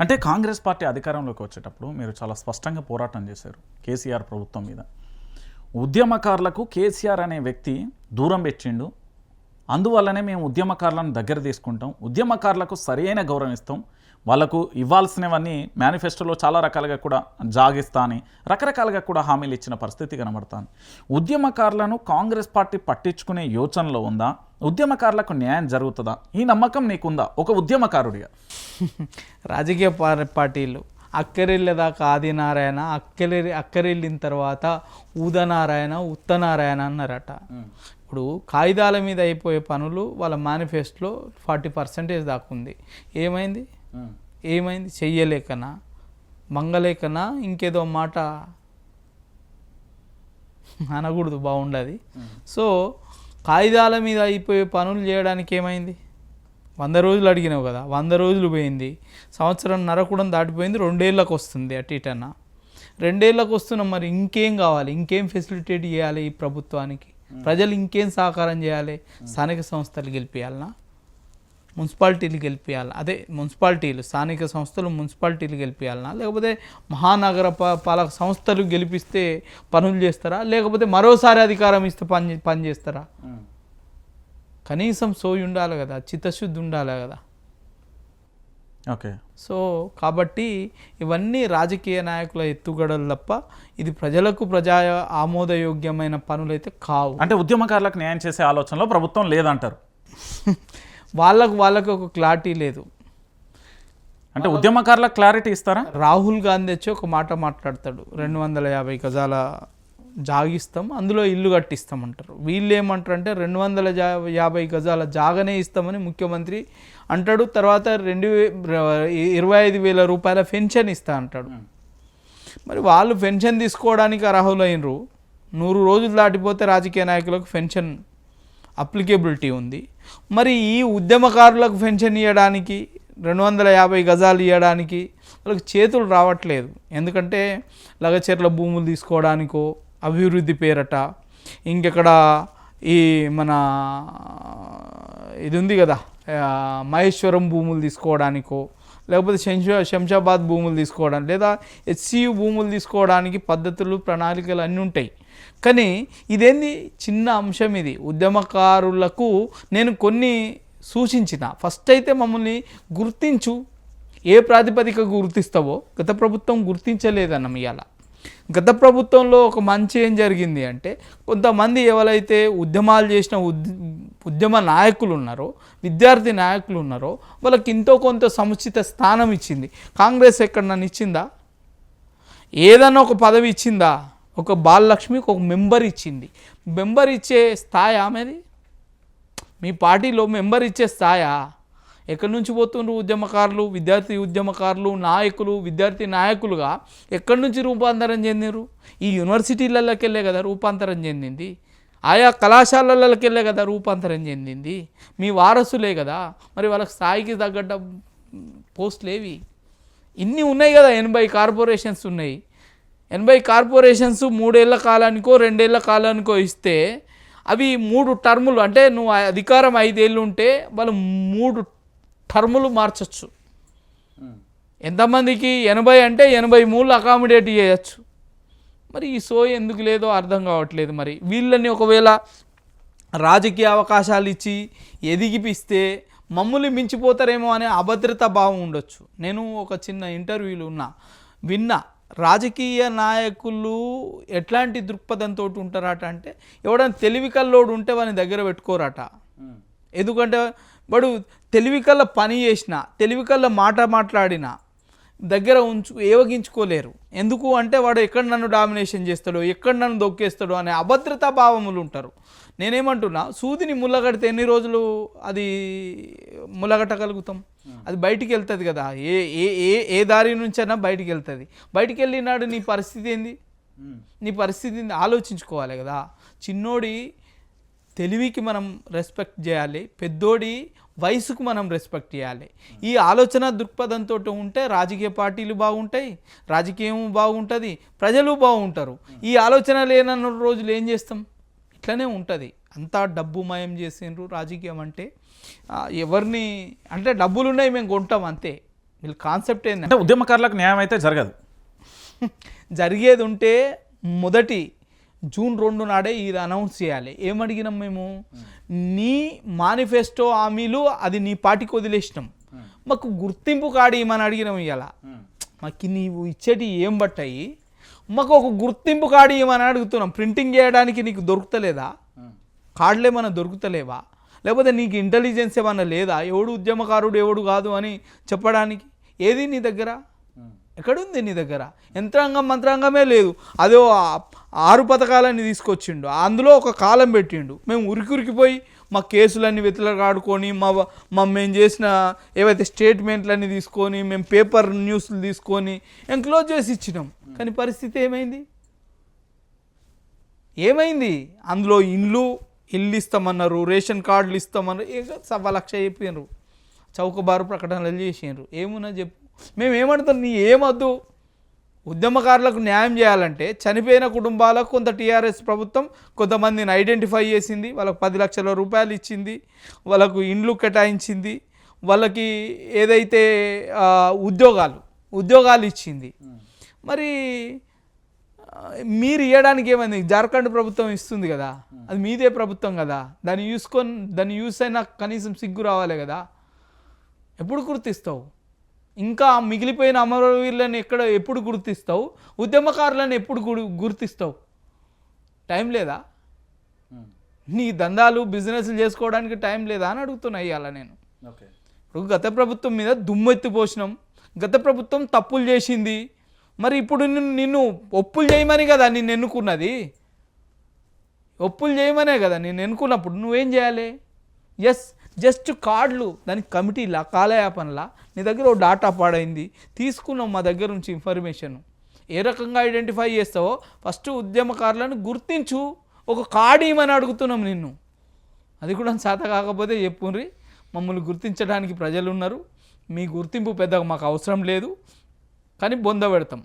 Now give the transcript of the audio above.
అంటే కాంగ్రెస్ పార్టీ అధికారంలోకి వచ్చేటప్పుడు మీరు చాలా స్పష్టంగా పోరాటం చేశారు కేసీఆర్ ప్రభుత్వం మీద. ఉద్యమకారులకు కేసీఆర్ అనే వ్యక్తి దూరం పెట్టిండు, అందువల్లనే మేము ఉద్యమకారులను దగ్గర తీసుకుంటాం, ఉద్యమకారులకు సరైన గౌరవం ఇస్తాం, వాళ్ళకు ఇవ్వాల్సినవన్నీ మేనిఫెస్టోలో చాలా రకాలుగా కూడా జాగిస్తా అని రకరకాలుగా కూడా హామీలు ఇచ్చిన పరిస్థితి కనబడుతుంది. ఉద్యమకారులను కాంగ్రెస్ పార్టీ పట్టించుకునే యోచనలో ఉందా? ఉద్యమకారులకు న్యాయం జరుగుతుందా? ఈ నమ్మకం నీకుందా ఒక ఉద్యమకారుడిగా? రాజకీయ పార్టీలు అక్కరిళ్ళ దాకా ఆదినారాయణ, అక్కరిల్లిన తర్వాత ఊదనారాయణ, ఉత్తనారాయణ అన్నారట. ఇప్పుడు కాగితాల మీద అయిపోయే పనులు వాళ్ళ మేనిఫెస్టోలో 40% దాకా ఉంది. ఏమైంది? చెయ్యలేకనా, మంగలేకనా, ఇంకేదో మాట అనకూడదు, బాగుండదు. సో కాగితాల మీద అయిపోయే పనులు చేయడానికి ఏమైంది? 100 రోజులు అడిగినావు కదా, 100 రోజులు పోయింది, సంవత్సరంన్నర కూడా దాటిపోయింది, 2 ఏళ్ళకు వస్తుంది అటు ఇటన్నా. 2 ఏళ్ళకు వస్తున్నాం, మరి ఇంకేం కావాలి? ఇంకేం ఫెసిలిటేట్ చేయాలి ఈ ప్రభుత్వానికి? ప్రజలు ఇంకేం సహకారం చేయాలి? స్థానిక సంస్థలు గెలిపియాలనా, మున్సిపాలిటీలు గెలిపియాలి? అదే మున్సిపాలిటీలు, స్థానిక సంస్థలు మున్సిపాలిటీలు గెలిపియాలనా, లేకపోతే మహానగర పాలక సంస్థలు గెలిపిస్తే పనులు చేస్తారా, లేకపోతే మరోసారి అధికారం ఇస్తే పని చేస్తారా? కనీసం సోయి ఉండాలి కదా, చిత్తశుద్ధి ఉండాలి కదా. ఓకే. సో కాబట్టి ఇవన్నీ రాజకీయ నాయకుల ఎత్తుగడలు తప్ప ఇది ప్రజా ఆమోదయోగ్యమైన పనులైతే కావు. అంటే ఉద్యమకారులకు న్యాయం చేసే ఆలోచనలో ప్రభుత్వం లేదంటారు. వాళ్ళకు ఒక క్లారిటీ లేదు. అంటే ఉద్యమకారులకు క్లారిటీ ఇస్తారా? రాహుల్ గాంధీ వచ్చి ఒక మాట మాట్లాడతాడు, 250 గజాల జాగిస్తాం, అందులో ఇల్లు కట్టిస్తామంటారు. వీళ్ళు ఏమంటారు అంటే 250 గజాల జాగనే ఇస్తామని ముఖ్యమంత్రి అంటాడు. తర్వాత 25,000 రూపాయల పెన్షన్ ఇస్తా అంటాడు. మరి వాళ్ళు పెన్షన్ తీసుకోవడానికి అర్హులైనరు. 100 రోజులు దాటిపోతే రాజకీయ నాయకులకు పెన్షన్ అప్లికేబిలిటీ ఉంది. మరి ఈ ఉద్యమకారులకు పెన్షన్ ఇవ్వడానికి, 250 గజాలు ఇవ్వడానికి వాళ్ళకి చేతులు రావట్లేదు. ఎందుకంటే లగచర్ల భూములు తీసుకోవడానికో, అభివృద్ధి పేరట, ఇంకెక్కడ ఈ మన ఇది ఉంది కదా మహేశ్వరం భూములు తీసుకోవడానికో, లేకపోతే శంషాబాద్ భూములు తీసుకోవడానికి, లేదా HCU భూములు తీసుకోవడానికి పద్ధతులు, ప్రణాళికలు అన్నీ ఉంటాయి. కానీ ఇదేంది చిన్న అంశం. ఇది ఉద్యమకారులకు నేను కొన్ని సూచించిన. ఫస్ట్ అయితే మమ్మల్ని గుర్తించు, ఏ ప్రాతిపదికకు గుర్తిస్తావో. గత ప్రభుత్వం గుర్తించలేదన్న ఇవాళ. గత ప్రభుత్వంలో ఒక మంచి ఏం జరిగింది అంటే, కొంతమంది ఎవరైతే ఉద్యమాలు చేసిన ఉద్యమ నాయకులు ఉన్నారో, విద్యార్థి నాయకులు ఉన్నారో, వాళ్ళకి ఎంతో కొంత సముచిత స్థానం ఇచ్చింది. కాంగ్రెస్ ఎక్కడ నన్ను ఇచ్చిందా? ఏదన్నా ఒక పదవి ఇచ్చిందా? ఒక బాలలక్ష్మికి ఒక మెంబర్ ఇచ్చింది. మెంబర్ ఇచ్చే స్థాయి ఆమెది? మీ పార్టీలో మెంబర్ ఇచ్చే స్థాయా? ఎక్కడి నుంచి పోతుండ్రు ఉద్యమకారులు, విద్యార్థి ఉద్యమకారులు, నాయకులు, విద్యార్థి నాయకులుగా ఎక్కడి నుంచి రూపాంతరం చెందిరు? ఈ యూనివర్సిటీలలోకి వెళ్ళే కదా రూపాంతరం చెందింది, ఆయా కళాశాలలకి వెళ్ళే కదా రూపాంతరం చెందింది. మీ వారసులే కదా. మరి వాళ్ళకి స్థాయికి తగ్గట్ట పోస్టులు ఏవి? ఇన్ని ఉన్నాయి కదా, 80 కార్పొరేషన్స్ ఉన్నాయి. 80 కార్పొరేషన్స్ 3 ఏళ్ల కాలానికో 2 ఏళ్ల కాలానికో ఇస్తే అవి 3 టర్ములు, అంటే నువ్వు అధికారం 5 ఏళ్ళు ఉంటే వాళ్ళు 3 టర్ములు మార్చచ్చు. ఎంతమందికి? 80 అంటే 83 అకామిడేట్ చేయొచ్చు. మరి ఈ సోయి ఎందుకు లేదో అర్థం కావట్లేదు. మరి వీళ్ళని ఒకవేళ రాజకీయ అవకాశాలు ఇచ్చి ఎదిగిపిస్తే మమ్మల్ని మించిపోతారేమో అనే అభద్రతా భావం ఉండొచ్చు. నేను ఒక చిన్న ఇంటర్వ్యూలు విన్నా. రాజకీయ నాయకులు ఎట్లాంటి దృక్పథంతో ఉంటారట అంటే, ఎవడైనా తెలివి కల్లోడు ఉంటే వాని దగ్గర పెట్టుకోరట. ఎందుకంటే వాడు తెలివి కల్లా పని చేసిన, తెలివి కల్లా మాట మాట్లాడినా దగ్గర ఏవగించుకోలేరు. ఎందుకు అంటే వాడు ఎక్కడ నన్ను డామినేషన్ చేస్తాడో, ఎక్కడ నన్ను దొక్కేస్తాడో అనే అభద్రతా భావములు ఉంటారు. నేనేమంటున్నా, సూదిని ముళ్ళగడితే ఎన్ని రోజులు అది ముళ్ళగట్టగలుగుతాం? అది బయటికి వెళ్తుంది కదా, ఏ దారి నుంచైనా బయటికి వెళ్తుంది. బయటికి వెళ్ళినాడు నీ పరిస్థితి ఏంది? నీ పరిస్థితి ఏంది ఆలోచించుకోవాలి కదా. చిన్నోడి తెలివికి మనం రెస్పెక్ట్ చేయాలి, పెద్దోడి వయసుకు మనం రెస్పెక్ట్ చేయాలి. ఈ ఆలోచన దృక్పథంతో ఉంటే రాజకీయ పార్టీలు బాగుంటాయి, రాజకీయం బాగుంటుంది, ప్రజలు బాగుంటారు. ఈ ఆలోచన లేనన్న రోజులు ఏం చేస్తాం? ఇట్లనే ఉంటుంది. అంతా డబ్బుమయం చేసిండ్రు రాజకీయం అంటే. ఎవరిని అంటే డబ్బులు ఉన్నాయి మేము కొంటాం అంతే. వీళ్ళ కాన్సెప్ట్ ఏంటంటే అంటే ఉద్యమకారులకు న్యాయం అయితే జరగదు. జరిగేది ఉంటే మొదటి జూన్ 2 నాడే ఇది అనౌన్స్ చేయాలి. ఏమడిగినాం మేము, నీ మేనిఫెస్టో హామీలు అది నీ పార్టీకి వదిలేసినాం, మాకు గుర్తింపు కార్డు ఇవ్వమని అడిగినాం. ఇవాళ మాకు నీవు ఇచ్చేటి ఏం బట్టాయి, మాకు ఒక గుర్తింపు కార్డు ఇవ్వమని అడుగుతున్నాం. ప్రింటింగ్ చేయడానికి నీకు దొరుకుతలేదా? కార్డులు ఏమైనా దొరుకుతలేవా? లేకపోతే నీకు ఇంటెలిజెన్స్ ఏమన్నా లేదా? ఎవడు ఉద్యమకారుడు ఎవడు కాదు అని చెప్పడానికి ఏది నీ దగ్గర? ఎక్కడుంది నీ దగ్గర? యంత్రాంగం మంత్రాంగమే లేదు. అదో 6 పథకాలని తీసుకొచ్చిండు, అందులో ఒక కాలం పెట్టిండు. మేము ఉరికిపోయి మా కేసులన్నీ వెతులగాడుకొని మేము చేసిన ఏవైతే స్టేట్మెంట్లన్నీ తీసుకొని మేము పేపర్ న్యూస్లు తీసుకొని ఎంక్లోజ్ చేసి ఇచ్చినాం. కానీ పరిస్థితి ఏమైంది? అందులో ఇల్లు ఇస్తామన్నారు, రేషన్ కార్డులు ఇస్తామన్నారు, 1,00,000 చెప్పినారు, చౌకబారు ప్రకటనలు చేసినారు. ఏమున్నా చెప్పు, మేము ఏమంటాం, నీ ఏమొద్దు. ఉద్యమకారులకు న్యాయం చేయాలంటే చనిపోయిన కుటుంబాలకు కొంత టీఆర్ఎస్ ప్రభుత్వం కొంతమందిని ఐడెంటిఫై చేసింది, వాళ్ళకు 10 లక్షల రూపాయలు ఇచ్చింది, వాళ్ళకు ఇండ్లు కేటాయించింది, వాళ్ళకి ఏదైతే ఉద్యోగాలు ఇచ్చింది. మరి మీరు ఇవ్వడానికి ఏమైంది? జార్ఖండ్ ప్రభుత్వం ఇస్తుంది కదా, అది మీదే ప్రభుత్వం కదా, దాన్ని యూస్ అయినా కనీసం సిగ్గు రావాలి కదా. ఎప్పుడు గుర్తిస్తావు? ఇంకా మిగిలిపోయిన అమరవీరులను ఎప్పుడు గుర్తిస్తావు? ఉద్యమకారులను ఎప్పుడు గుర్తిస్తావు? టైం లేదా? నీ దందాలు బిజినెస్లు చేసుకోవడానికి టైం లేదా అని అడుగుతున్నా ఇవాళ నేను. ఇప్పుడు గత ప్రభుత్వం మీద దుమ్మెత్తిపోసినాం, గత ప్రభుత్వం తప్పులు చేసింది, మరి ఇప్పుడు నిన్ను ఒప్పులు చేయమని కదా నిన్ను ఎన్నుకున్నది, ఒప్పులు చేయమనే కదా నిన్ను ఎన్నుకున్నప్పుడు నువ్వేం చేయాలి? జస్ట్ కార్డులు, దానికి కమిటీలా కాలయాపనలా నీ దగ్గర ఓ డాటా పాడైంది, తీసుకున్నావు మా దగ్గర నుంచి ఇన్ఫర్మేషన్. ఏ రకంగా ఐడెంటిఫై చేస్తావో ఫస్ట్ ఉద్యమకారులను గుర్తించు, ఒక కార్డు ఇవ్వమని అడుగుతున్నాం నిన్ను. అది కూడా చేత కాకపోతే చెప్పుర్రి, మమ్మల్ని గుర్తించడానికి ప్రజలు ఉన్నారు, మీ గుర్తింపు పెద్దగా మాకు అవసరం లేదు, కానీ బొంద పెడతాం.